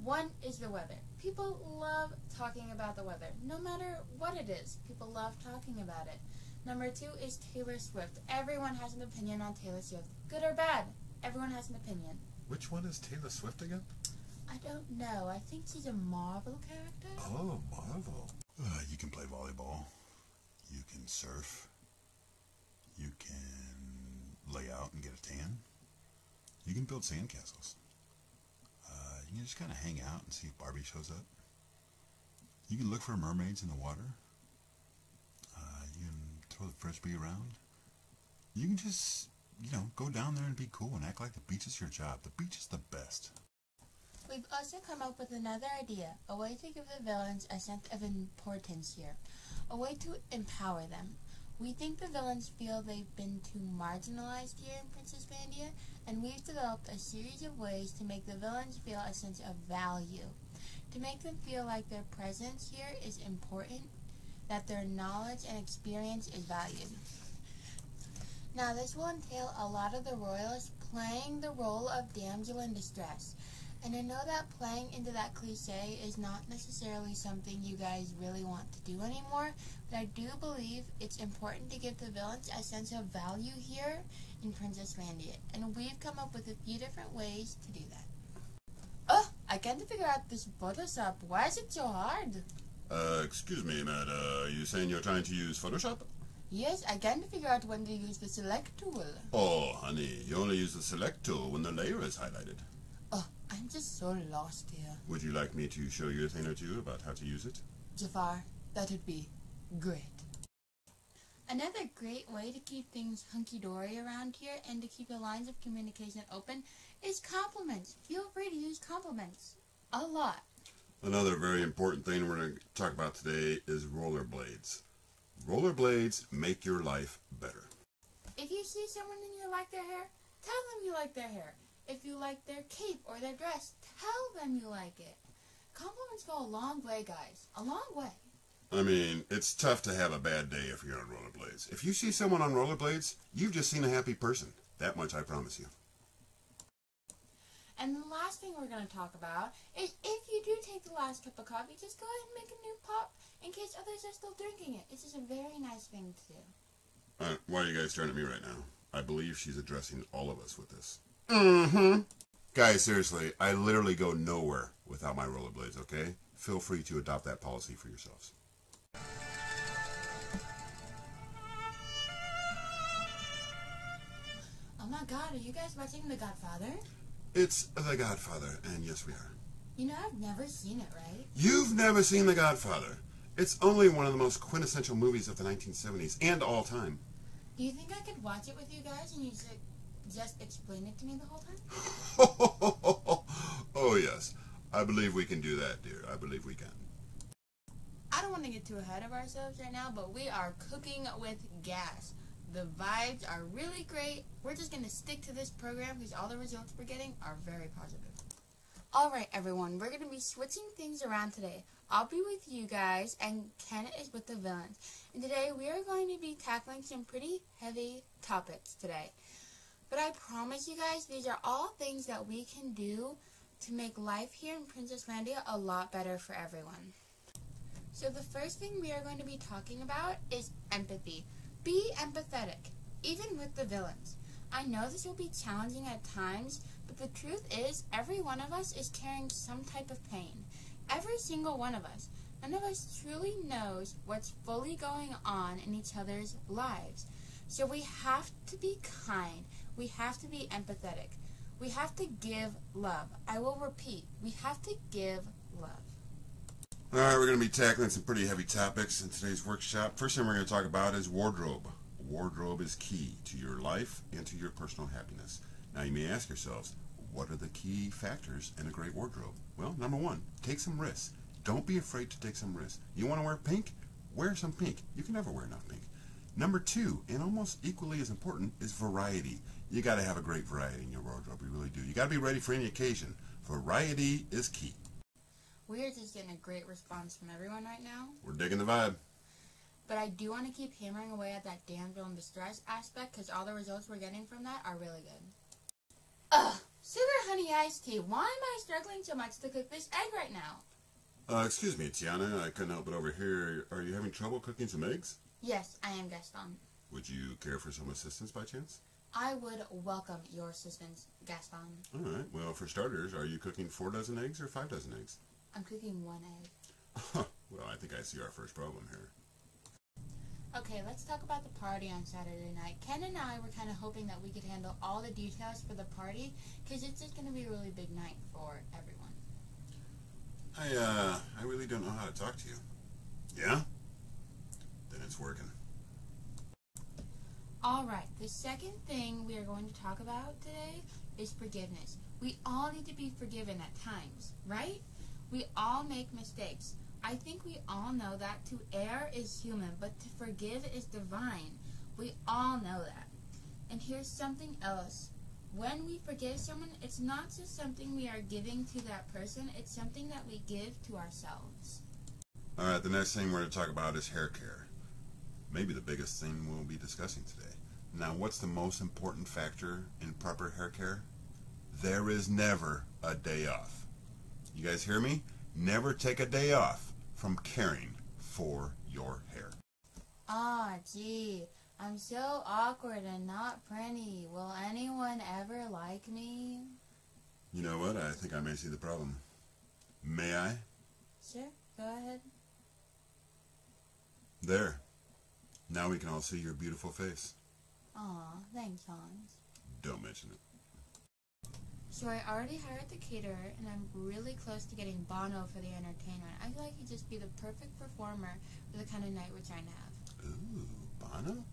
[SPEAKER 1] One is the weather. People love talking about the weather. No matter what it is, people love talking about it. Number two is Taylor Swift. Everyone has an opinion on Taylor Swift. Good or bad, everyone has an opinion.
[SPEAKER 2] Which one is Taylor Swift again?
[SPEAKER 1] I don't know. I think she's a Marvel character.
[SPEAKER 2] Oh, Marvel. You can play volleyball. You can surf. You can lay out and get a tan. You can build sandcastles. You can just kind of hang out and see if Barbie shows up. You can look for mermaids in the water. You can throw the Frisbee around. You can just, go down there and be cool and act like the beach is your job. The beach is the best.
[SPEAKER 1] We've also come up with another idea, a way to give the villains a sense of importance here, a way to empower them. We think the villains feel they've been too marginalized here in Princess Vandia, and we've developed a series of ways to make the villains feel a sense of value, to make them feel like their presence here is important, that their knowledge and experience is valued. Now, this will entail a lot of the royalists playing the role of damsel in distress. And I know that playing into that cliche is not necessarily something you guys really want to do anymore, but I do believe it's important to give the villains a sense of value here in Princess Vandia, and we've come up with a few different ways to do that. Oh, I can't figure out this Photoshop. Why is it so hard?
[SPEAKER 4] Excuse me, Matt, are you saying you're trying to use Photoshop?
[SPEAKER 1] Yes, I can't figure out when to use the select tool.
[SPEAKER 4] Oh, honey, you only use the select tool when the layer is highlighted.
[SPEAKER 1] Oh, I'm just so lost here.
[SPEAKER 4] Would you like me to show you a thing or two about how to use it?
[SPEAKER 1] Jafar, that would be great. Another great way to keep things hunky-dory around here and to keep the lines of communication open is compliments. Feel free to use compliments. A lot.
[SPEAKER 4] Another very important thing we're going to talk about today is rollerblades. Rollerblades make your life better.
[SPEAKER 1] If you see someone and you like their hair, tell them you like their hair. If you like their cape or their dress, tell them you like it. Compliments go a long way, guys. A long way.
[SPEAKER 4] I mean, it's tough to have a bad day if you're on rollerblades. If you see someone on rollerblades, you've just seen a happy person. That much I promise you.
[SPEAKER 1] And the last thing we're going to talk about is if you do take the last cup of coffee, just go ahead and make a new pot in case others are still drinking it. It's just a very nice thing to do.
[SPEAKER 4] Why are you guys staring at me right now? I believe she's addressing all of us with this. Guys, seriously, I literally go nowhere without my rollerblades, okay? Feel free to adopt that policy for yourselves.
[SPEAKER 1] Oh my god, are you guys watching The Godfather?
[SPEAKER 4] It's The Godfather, and yes, we are.
[SPEAKER 1] You know, I've never seen it, right?
[SPEAKER 4] You've never seen The Godfather. It's only one of the most quintessential movies of the 1970s and all time.
[SPEAKER 1] Do you think I could watch it with you guys and you just explain it to me the whole time?
[SPEAKER 4] Oh, yes. I believe we can do that, dear. I believe we can.
[SPEAKER 1] I don't want to get too ahead of ourselves right now, but we are cooking with gas. The vibes are really great. We're just going to stick to this program because all the results we're getting are very positive. Alright everyone, we're going to be switching things around today. I'll be with you guys and Ken is with the villains. And today we are going to be tackling some pretty heavy topics today. But I promise you guys, these are all things that we can do to make life here in Princess Vandia a lot better for everyone. So the first thing we are going to be talking about is empathy. Be empathetic, even with the villains. I know this will be challenging at times, but the truth is, every one of us is carrying some type of pain. Every single one of us. None of us truly knows what's fully going on in each other's lives. So we have to be kind. We have to be empathetic. We have to give love. I will repeat, we have to give love.
[SPEAKER 4] Alright, we're going to be tackling some pretty heavy topics in today's workshop. First thing we're going to talk about is wardrobe. Wardrobe is key to your life and to your personal happiness. Now you may ask yourselves, what are the key factors in a great wardrobe? Well, number one, take some risks. Don't be afraid to take some risks. You want to wear pink? Wear some pink. You can never wear enough pink. Number two, and almost equally as important, is variety. You got to have a great variety in your wardrobe. You really do. You got to be ready for any occasion. Variety is key.
[SPEAKER 1] We are just getting a great response from everyone right now.
[SPEAKER 4] We're digging the vibe.
[SPEAKER 1] But I do want to keep hammering away at that damsel in distress aspect because all the results we're getting from that are really good. Ugh! Sugar honey iced tea. Why am I struggling so much to cook this egg right now?
[SPEAKER 4] Excuse me, Tiana. I couldn't help it over here. Are you having trouble cooking some eggs?
[SPEAKER 1] Yes, I am, Gaston.
[SPEAKER 4] Would you care for some assistance by chance?
[SPEAKER 1] I would welcome your assistance, Gaston.
[SPEAKER 4] All right. Well, for starters, are you cooking 4 dozen eggs or 5 dozen eggs?
[SPEAKER 1] I'm cooking 1 egg.
[SPEAKER 4] Well, I think I see our first problem here.
[SPEAKER 1] Okay, let's talk about the party on Saturday night. Ken and I were kind of hoping that we could handle all the details for the party, because it's just going to be a really big night for everyone.
[SPEAKER 4] I really don't know how to talk to you. Yeah? Then it's working.
[SPEAKER 1] Alright, the second thing we are going to talk about today is forgiveness. We all need to be forgiven at times, right? We all make mistakes. I think we all know that to err is human, but to forgive is divine. We all know that. And here's something else. When we forgive someone, it's not just something we are giving to that person, it's something that we give to ourselves.
[SPEAKER 4] Alright, the next thing we're going to talk about is hair care. Maybe the biggest thing we'll be discussing today. Now, what's the most important factor in proper hair care? There is never a day off. You guys hear me? Never take a day off from caring for your hair.
[SPEAKER 1] Gee, I'm so awkward and not pretty. Will anyone ever like me?
[SPEAKER 4] You know what? I think I may see the problem. May I?
[SPEAKER 1] Sure, go ahead.
[SPEAKER 4] There. Now we can all see your beautiful face.
[SPEAKER 1] Aw, thanks, Hans.
[SPEAKER 4] Don't mention it.
[SPEAKER 1] So I already hired the caterer, and I'm really close to getting Bono for the entertainment. I feel like he'd just be the perfect performer for the kind of night we're trying to have.
[SPEAKER 4] Ooh, Bono?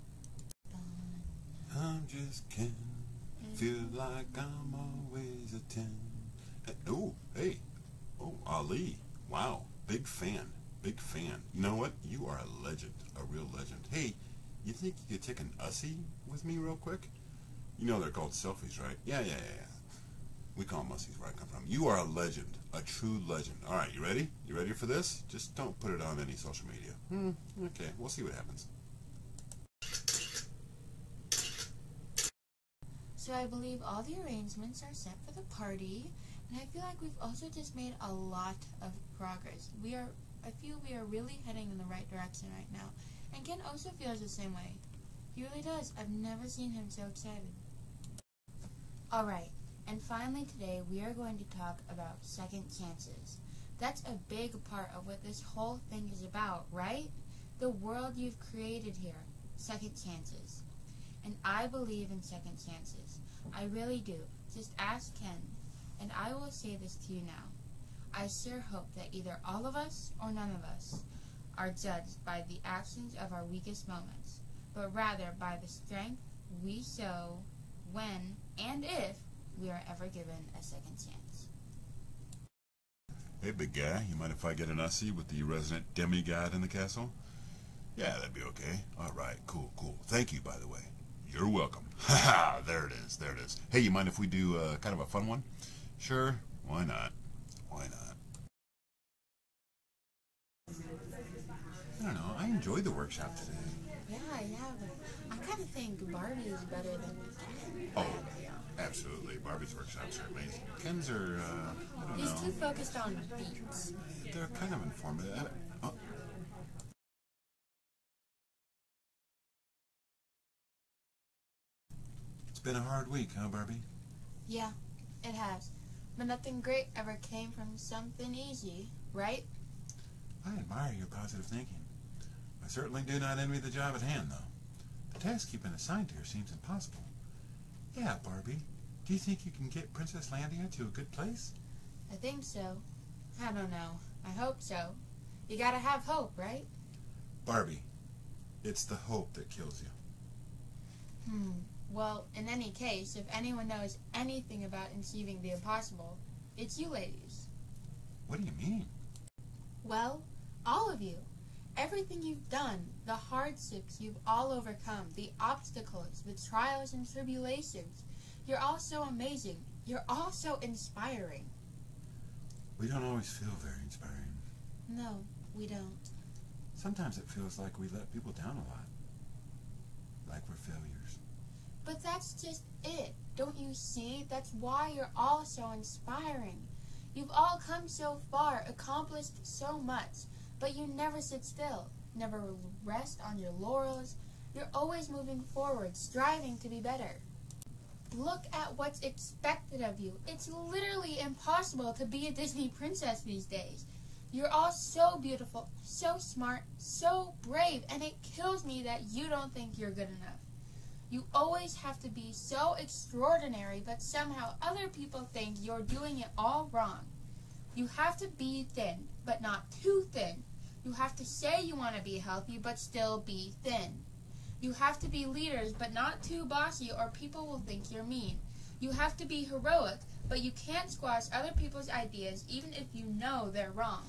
[SPEAKER 4] I'm just Ken. Feel like I'm always a 10. Hey. Oh, Ali. Wow. Big fan. Big fan. You know what? You are a legend. A real legend. Hey, you think you could take an Ussie with me real quick? You know they're called selfies, right? Yeah. We call them Ussies where I come from. You are a legend. A true legend. All right, you ready? You ready for this? Just don't put it on any social media. Okay, we'll see what happens.
[SPEAKER 1] So I believe all the arrangements are set for the party, and I feel like we've also just made a lot of progress. I feel we are really heading in the right direction right now, and Ken also feels the same way. He really does. I've never seen him so excited. Alright, and finally today we are going to talk about second chances. That's a big part of what this whole thing is about, right? The world you've created here. Second chances. And I believe in second chances. I really do. Just ask Ken. And I will say this to you now. I sure hope that either all of us or none of us are judged by the actions of our weakest moments, but rather by the strength we show when and if we are ever given a second chance.
[SPEAKER 4] Hey, big guy. You mind if I get an Ussie with the resident demigod in the castle? Yeah, that'd be okay. All right, cool. Thank you, by the way. You're welcome. Ha! There it is. Hey, you mind if we do kind of a fun one? Sure. Why not? I don't know. I enjoyed the workshop today.
[SPEAKER 1] Yeah, but I kind of think Barbie is better than Ken.
[SPEAKER 4] Oh, absolutely. Barbie's workshops are amazing. Ken's are, I don't
[SPEAKER 1] He's
[SPEAKER 4] know.
[SPEAKER 1] too focused on beats.
[SPEAKER 4] They're kind of informative. It's been a hard week, huh, Barbie?
[SPEAKER 1] Yeah, it has. But nothing great ever came from something easy, right?
[SPEAKER 2] I admire your positive thinking. I certainly do not envy the job at hand, though. The task you've been assigned here seems impossible. Yeah, Barbie, do you think you can get Princess Landia to a good place?
[SPEAKER 1] I think so. I don't know. I hope so. You gotta have hope, right?
[SPEAKER 2] Barbie, it's the hope that kills you.
[SPEAKER 1] Well, in any case, if anyone knows anything about achieving the impossible, it's you ladies.
[SPEAKER 2] What do you mean?
[SPEAKER 1] Well, all of you. Everything you've done, the hardships you've all overcome, the obstacles, the trials and tribulations. You're all so amazing. You're all so inspiring.
[SPEAKER 2] We don't always feel very inspiring.
[SPEAKER 1] No, we don't.
[SPEAKER 2] Sometimes it feels like we let people down a lot. Like we're failures.
[SPEAKER 1] But that's just it. Don't you see? That's why you're all so inspiring. You've all come so far, accomplished so much, but you never sit still, never rest on your laurels. You're always moving forward, striving to be better. Look at what's expected of you. It's literally impossible to be a Disney princess these days. You're all so beautiful, so smart, so brave, and it kills me that you don't think you're good enough. You always have to be so extraordinary, but somehow other people think you're doing it all wrong. You have to be thin, but not too thin. You have to say you want to be healthy, but still be thin. You have to be leaders, but not too bossy, or people will think you're mean. You have to be heroic, but you can't squash other people's ideas, even if you know they're wrong.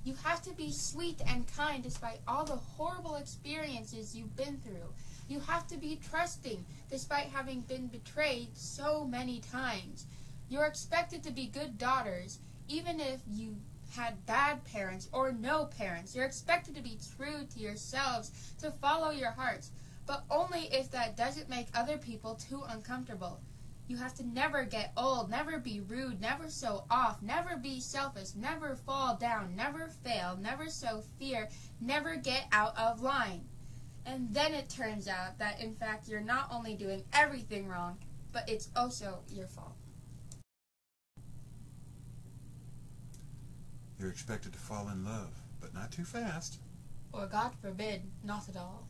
[SPEAKER 1] You have to be sweet and kind despite all the horrible experiences you've been through. You have to be trusting despite having been betrayed so many times. You're expected to be good daughters, even if you had bad parents or no parents. You're expected to be true to yourselves, to follow your hearts, but only if that doesn't make other people too uncomfortable. You have to never get old, never be rude, never show off, never be selfish, never fall down, never fail, never sow fear, never get out of line. And then it turns out that in fact you're not only doing everything wrong, but it's also your fault.
[SPEAKER 2] You're expected to fall in love, but not too fast.
[SPEAKER 1] Or God forbid, not at all.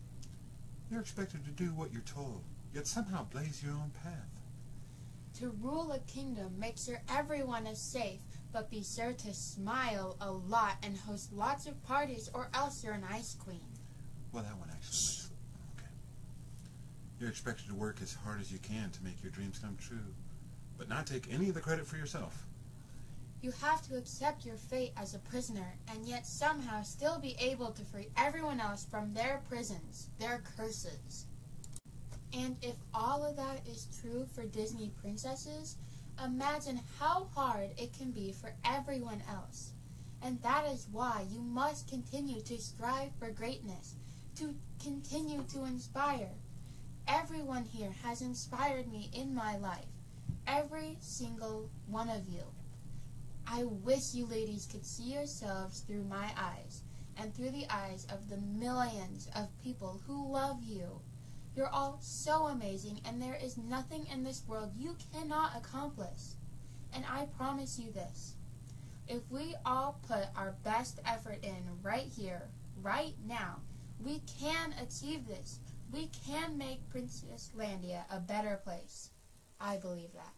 [SPEAKER 2] You're expected to do what you're told, yet somehow blaze your own path.
[SPEAKER 1] To rule a kingdom, make sure everyone is safe, but be sure to smile a lot and host lots of parties, or else you're an ice queen.
[SPEAKER 2] Well, that one actually makes... Okay. You're expected to work as hard as you can to make your dreams come true, but not take any of the credit for yourself.
[SPEAKER 1] You have to accept your fate as a prisoner, and yet somehow still be able to free everyone else from their prisons, their curses. And if all of that is true for Disney princesses, imagine how hard it can be for everyone else. And that is why you must continue to strive for greatness, to continue to inspire. Everyone here has inspired me in my life. Every single one of you. I wish you ladies could see yourselves through my eyes, and through the eyes of the millions of people who love you. You're all so amazing, and there is nothing in this world you cannot accomplish. And I promise you this. If we all put our best effort in right here, right now, we can achieve this. We can make Princess Landia a better place. I believe that.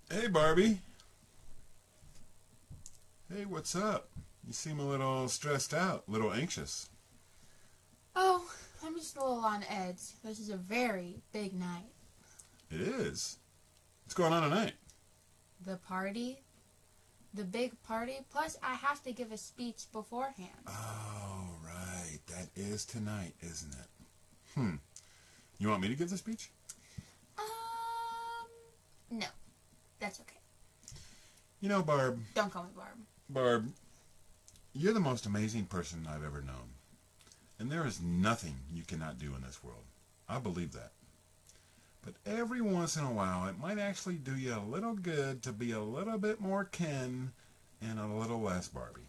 [SPEAKER 2] Hey, Barbie. Hey, what's up? You seem a little stressed out, a little anxious.
[SPEAKER 1] Oh, I'm just a little on edge. This is a very big night.
[SPEAKER 2] It is. What's going on tonight?
[SPEAKER 1] The party. The big party. Plus, I have to give a speech beforehand.
[SPEAKER 2] Oh, right. That is tonight, isn't it? You want me to give the speech?
[SPEAKER 1] No. That's okay.
[SPEAKER 2] You know, Barb.
[SPEAKER 1] Don't call me Barb.
[SPEAKER 2] Barb, you're the most amazing person I've ever known. And there is nothing you cannot do in this world. I believe that. But every once in a while, it might actually do you a little good to be a little bit more Ken and a little less Barbie.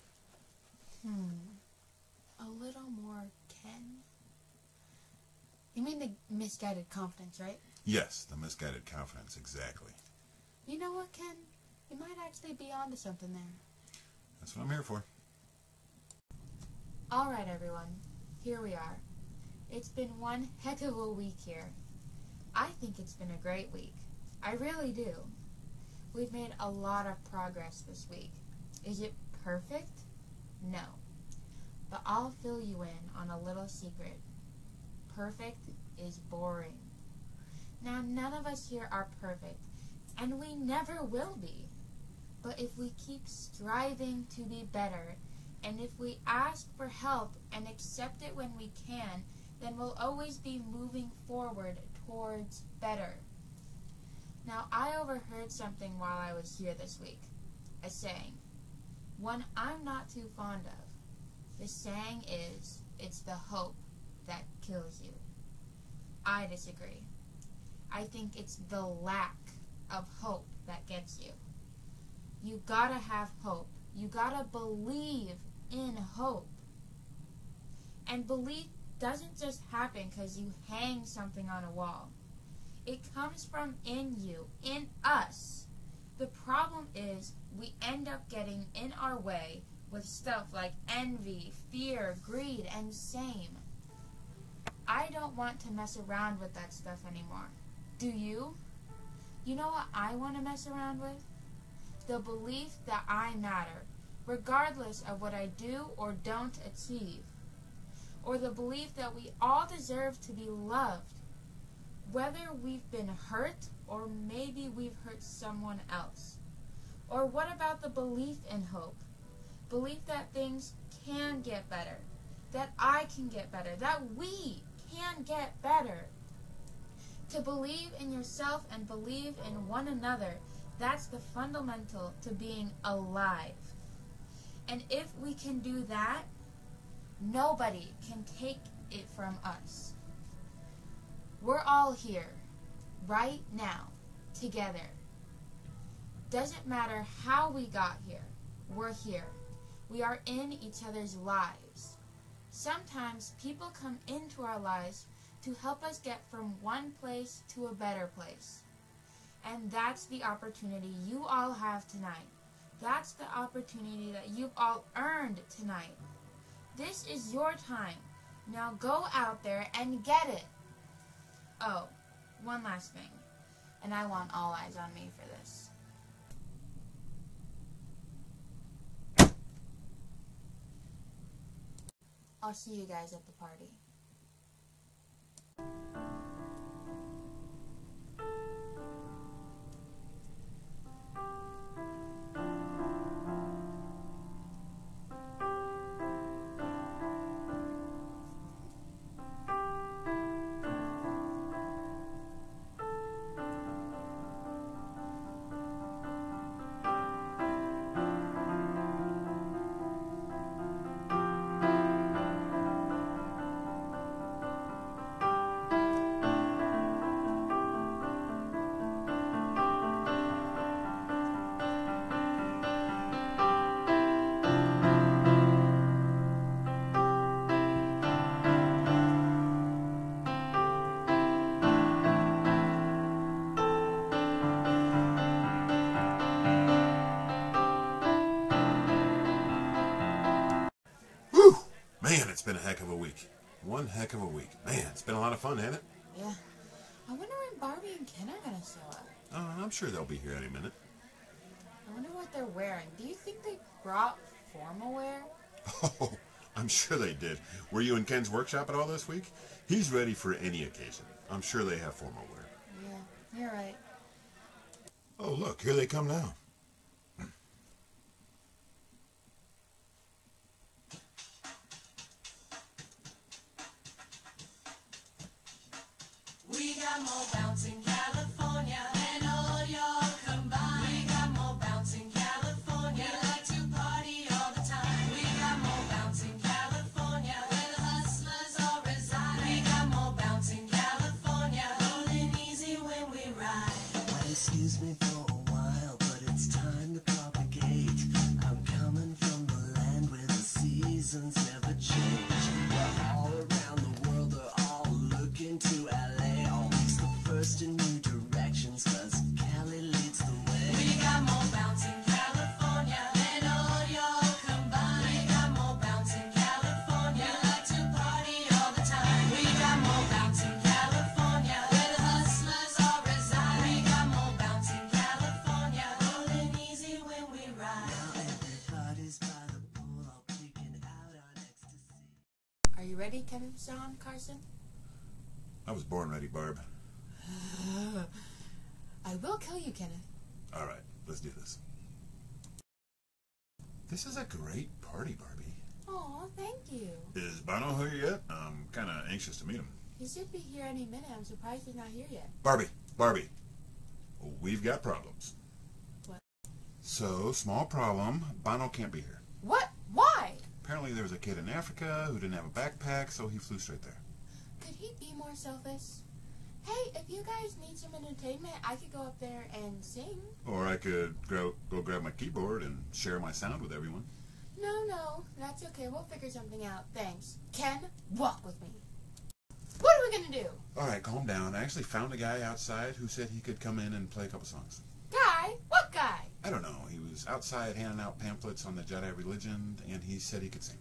[SPEAKER 1] A little more Ken? You mean the misguided confidence, right?
[SPEAKER 2] Yes, the misguided confidence, exactly.
[SPEAKER 1] You know what, Ken? You might actually be onto something there.
[SPEAKER 2] That's what I'm here for.
[SPEAKER 1] Alright, everyone. Here we are. It's been one heck of a week here. I think it's been a great week. I really do. We've made a lot of progress this week. Is it perfect? No. But I'll fill you in on a little secret. Perfect is boring. Now, none of us here are perfect, and we never will be. But if we keep striving to be better, and if we ask for help and accept it when we can, then we'll always be moving forward towards better. Now, I overheard something while I was here this week. A saying. One I'm not too fond of. The saying is, it's the hope that kills you. I disagree. I think it's the lack of hope that gets you. You gotta have hope. You gotta believe in hope. And belief doesn't just happen because you hang something on a wall. It comes from in you, in us. The problem is we end up getting in our way with stuff like envy, fear, greed, and shame. I don't want to mess around with that stuff anymore. Do you? You know what I want to mess around with? The belief that I matter, regardless of what I do or don't achieve. Or the belief that we all deserve to be loved, whether we've been hurt or maybe we've hurt someone else. Or what about the belief in hope? Belief that things can get better, that I can get better, that we can get better. To believe in yourself and believe in one another, that's the fundamental to being alive. And if we can do that, nobody can take it from us. We're all here, right now, together. Doesn't matter how we got here, we're here. We are in each other's lives. Sometimes people come into our lives to help us get from one place to a better place. And that's the opportunity you all have tonight. That's the opportunity that you've all earned tonight. This is your time. Now go out there and get it. Oh, one last thing. And I want all eyes on me for this. I'll see you guys at the party.
[SPEAKER 4] Man, it's been a heck of a week. One heck of a week. Man, it's been a lot of fun, hasn't it?
[SPEAKER 1] Yeah. I wonder when Barbie and Ken are going to show up.
[SPEAKER 4] I'm sure they'll be here any minute.
[SPEAKER 1] I wonder what they're wearing. Do you think they brought formal wear?
[SPEAKER 4] Oh, I'm sure they did. Were you in Ken's workshop at all this week? He's ready for any occasion. I'm sure they have formal wear.
[SPEAKER 1] Yeah, you're right.
[SPEAKER 4] Oh, look, here they come now.
[SPEAKER 5] We got more bounce in California than all y'all combined. We got more bounce in California. We like to party all the time. We got more bounce in California where the hustlers all reside. We got more bounce in California, rolling easy when we ride.
[SPEAKER 6] Well, excuse me for a while, but it's time to propagate. I'm coming from the land where the seasons never change. We're all around the world, they're all looking to LA. First in new directions, cause Cali leads the way.
[SPEAKER 5] We got more bounce in California than all y'all combined. We got more bounce in California. We like to party all the time. We got more bounce in California where the hustlers all reside. We got more bounce in California, rolling easy when we ride.
[SPEAKER 6] Now everybody's by the pool, all peeking out on ecstasy.
[SPEAKER 1] Are you ready, Ken, Sean, Carson?
[SPEAKER 4] I was born ready, Barb.
[SPEAKER 1] I will kill you, Kenneth.
[SPEAKER 4] All right, let's do this. This is a great party, Barbie.
[SPEAKER 1] Aw, thank you.
[SPEAKER 4] Is Bono here yet? I'm kind of anxious to meet him.
[SPEAKER 1] He should be here any minute. I'm surprised he's not here yet.
[SPEAKER 4] Barbie, we've got problems.
[SPEAKER 1] What?
[SPEAKER 4] So, small problem. Bono can't be here.
[SPEAKER 1] What? Why?
[SPEAKER 4] Apparently there was a kid in Africa who didn't have a backpack, so he flew straight there.
[SPEAKER 1] Could he be more selfish? Hey, if you guys need some entertainment, I could go up there and sing.
[SPEAKER 4] Or I could go grab my keyboard and share my sound with everyone.
[SPEAKER 1] No, that's okay. We'll figure something out. Thanks. Ken, walk with me. What are we gonna do?
[SPEAKER 2] All right, calm down. I actually found a guy outside who said he could come in and play a couple songs.
[SPEAKER 1] Guy? What guy?
[SPEAKER 2] I don't know. He was outside handing out pamphlets on the Jedi religion, and he said he could sing.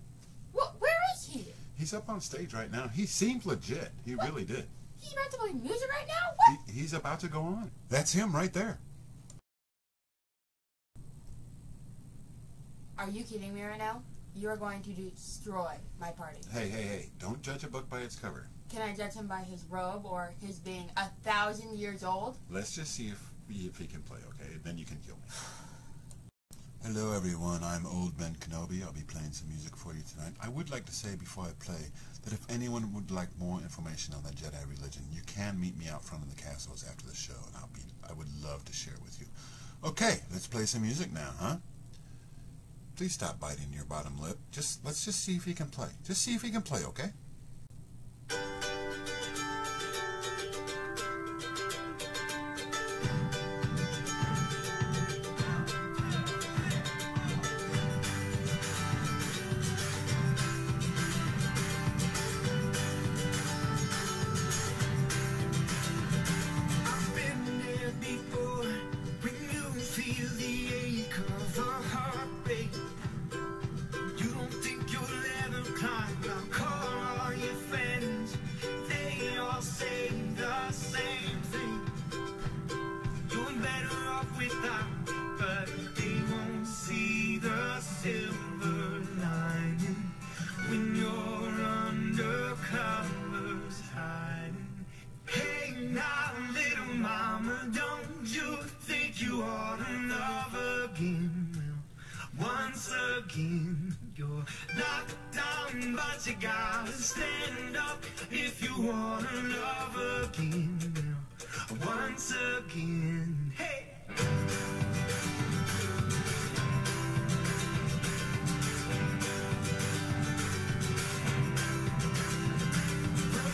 [SPEAKER 1] Where is he?
[SPEAKER 2] He's up on stage right now. He seemed legit. He really did.
[SPEAKER 1] He's about to play music right now? What?
[SPEAKER 2] He's about to go on. That's him right there.
[SPEAKER 3] Are you kidding me right now? You're going to destroy my party.
[SPEAKER 2] Hey. Don't judge a book by its cover.
[SPEAKER 3] Can I judge him by his robe or his being 1,000 years old?
[SPEAKER 2] Let's just see if he can play, okay? Then you can kill me. Hello, everyone. I'm Old Ben Kenobi. I'll be playing some music for you tonight. I would like to say before I play that if anyone would like more information on the Jedi religion, you can meet me out front of the castles after the show, and I would love to share with you. Okay, let's play some music now, huh? Please stop biting your bottom lip. Let's just see if he can play. Just see if he can play, okay?
[SPEAKER 6] I've been there before when you feel the ache of a heartbreak. You don't think you'll ever climb. I'll call all your friends. They all say the same thing. You're better off without, but they won't see the silver lining when you're under covers hiding. Hey now, little mama, don't you think you ought to love again? Well, once again, you're knocked down, but you gotta stand up if you want to love again. Well, once again, hey.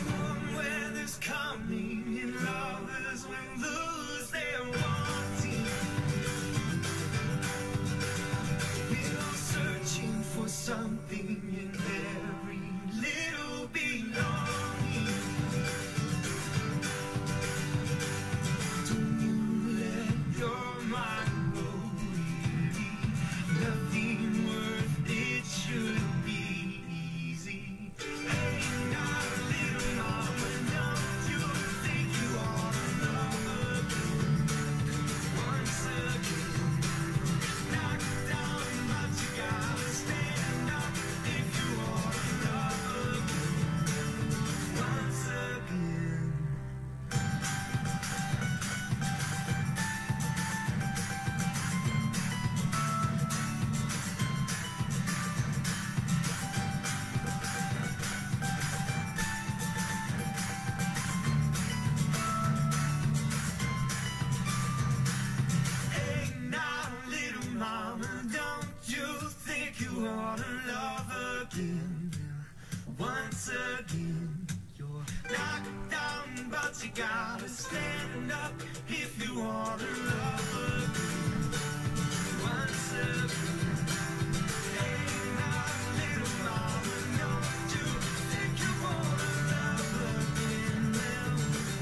[SPEAKER 6] Warm weather's coming and lovers will lose their wanting. We're all searching for something in every little belonging. Don't you let your mind go weary. Nothing worth it should be easy. Hey now, little mama, don't you think you ought to love again? Once again, knocked down, but you gotta stand up if you ought to love again. Once again. Hey now, little mama, don't you think you ought to love again? Once again, you're knocked down, but you gotta stand up if you want to love again. Once again. Hey now, little mama, don't you think you ought to love again? Well,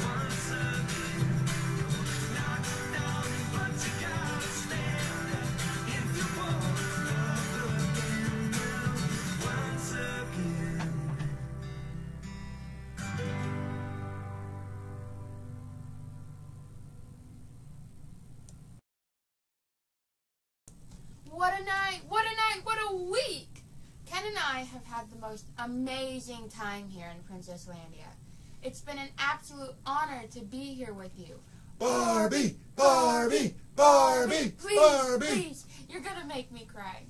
[SPEAKER 6] once again. Knocked down, but you gotta stand up if you want to love again. Well, once again.
[SPEAKER 3] What a night, what a week! Ken and I have had the most amazing time here in Princess Landia. It's been an absolute honor to be here with you.
[SPEAKER 2] Barbie!
[SPEAKER 3] Please, you're gonna make me cry.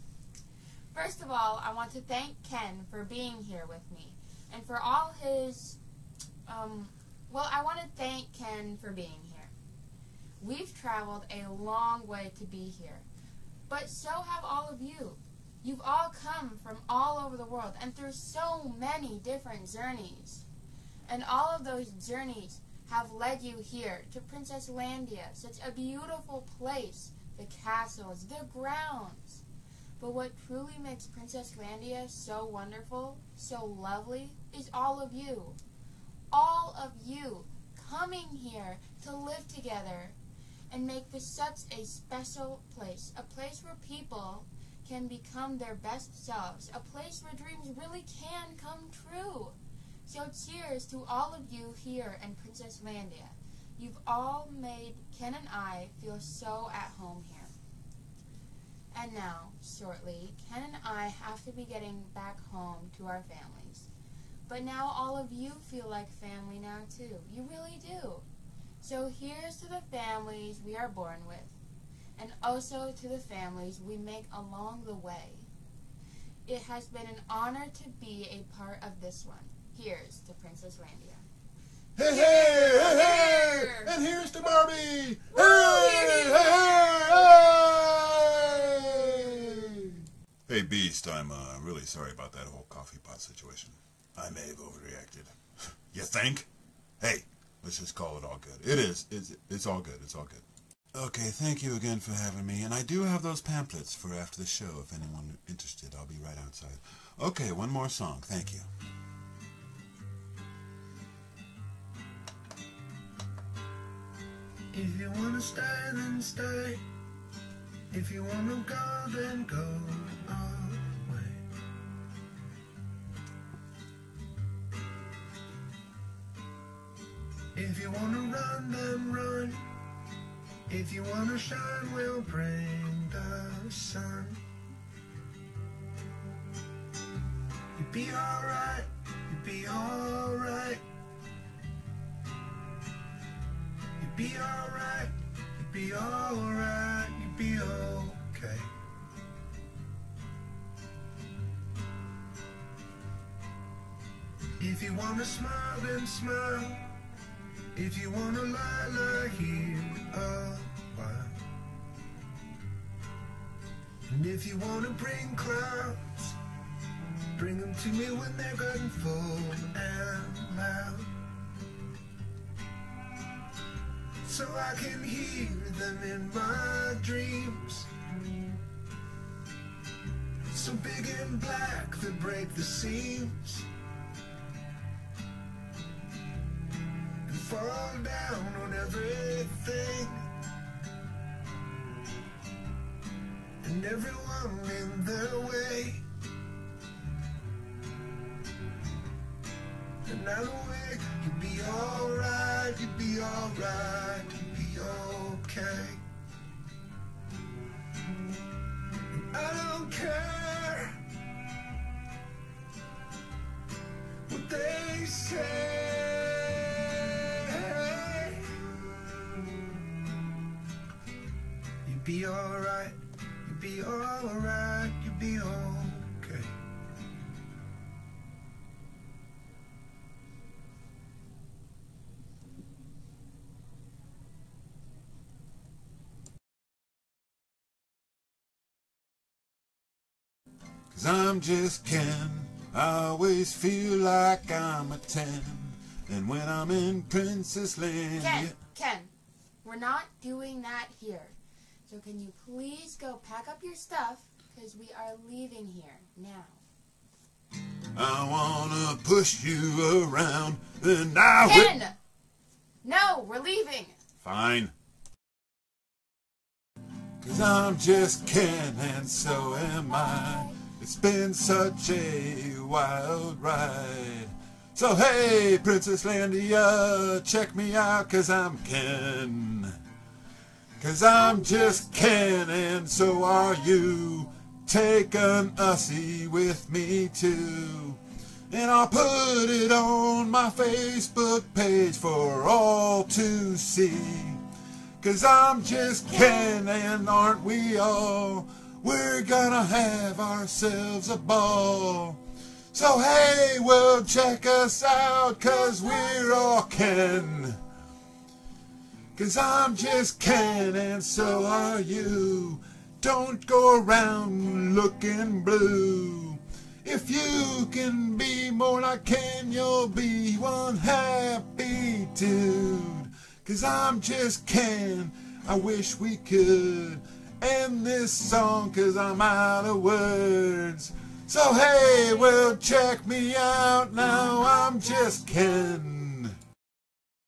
[SPEAKER 3] First of all, I want to thank Ken for being here with me. And for all his, I want to thank Ken for being here. We've traveled a long way to be here. But so have all of you. You've all come from all over the world and through so many different journeys. And all of those journeys have led you here to Princess Landia, such a beautiful place, the castles, the grounds. But what truly makes Princess Landia so wonderful, so lovely, is all of you.
[SPEAKER 1] all of you coming here to live together and make this such a special place. A place where people can become their best selves. A place where dreams really can come true. So cheers to all of you here in Princess Landia. You've all made Ken and I feel so at home here. And now, shortly, Ken and I have to be getting back home to our families. But now all of you feel like family now too. You really do. So here's to the families we are born with, and also to the families we make along the way. It has been an honor to be a part of this one. Here's to Princess Landia.
[SPEAKER 4] Hey, hey, hey, hey! And here's to Barbie! Hey, hey, hey! Hey, Beast, I'm really sorry about that whole coffee pot situation. I may have overreacted. You think? Hey, let's just call it all good. It is. It's all good. It's all good. Okay, thank you again for having me. And I do have those pamphlets for after the show. If anyone interested, I'll be right outside. Okay, one more song. Thank you.
[SPEAKER 6] If you wanna stay, then stay. If you wanna go, then go away. If you wanna run, then run. If you wanna shine, we'll bring the sun. You'll be alright, you'll be alright. You'll be alright, you'll be alright, you'll be okay. If you wanna smile, then smile. If you wanna lie, lie here a while. And if you wanna bring clouds, bring them to me when they're good and full and loud. So I can hear them in my dreams, so big and black they break the seams, and fall down on everything and everyone in their way. And either way, you'll be alright, you'll be alright, you'll be okay. And I don't care what they say. You'll be alright, you'll be alright, you'll be okay.
[SPEAKER 2] Cause I'm just Ken, I always feel like I'm a 10. And when I'm in Princess Land,
[SPEAKER 1] Ken, we're not doing that here. So can you please go pack up your stuff, because we are leaving here now.
[SPEAKER 2] I wanna push you around, and I
[SPEAKER 1] Ken! No, we're leaving.
[SPEAKER 2] Fine. Cause I'm just Ken, and so am I. It's been such a wild ride. So hey, Princess Landia, check me out, cause I'm Ken. Cause I'm just Ken, and so are you. Take an Ussie with me too. And I'll put it on my Facebook page for all to see. Cause I'm just Ken, and aren't we all? We're gonna have ourselves a ball. So hey, well, check us out, cause we're all Ken. Cause I'm just Ken, and so are you. Don't go around looking blue. If you can be more like Ken, you'll be one happy dude. Cause I'm just Ken, I wish we could end this song, cause I'm out of words. So hey, well, check me out now, I'm just Ken.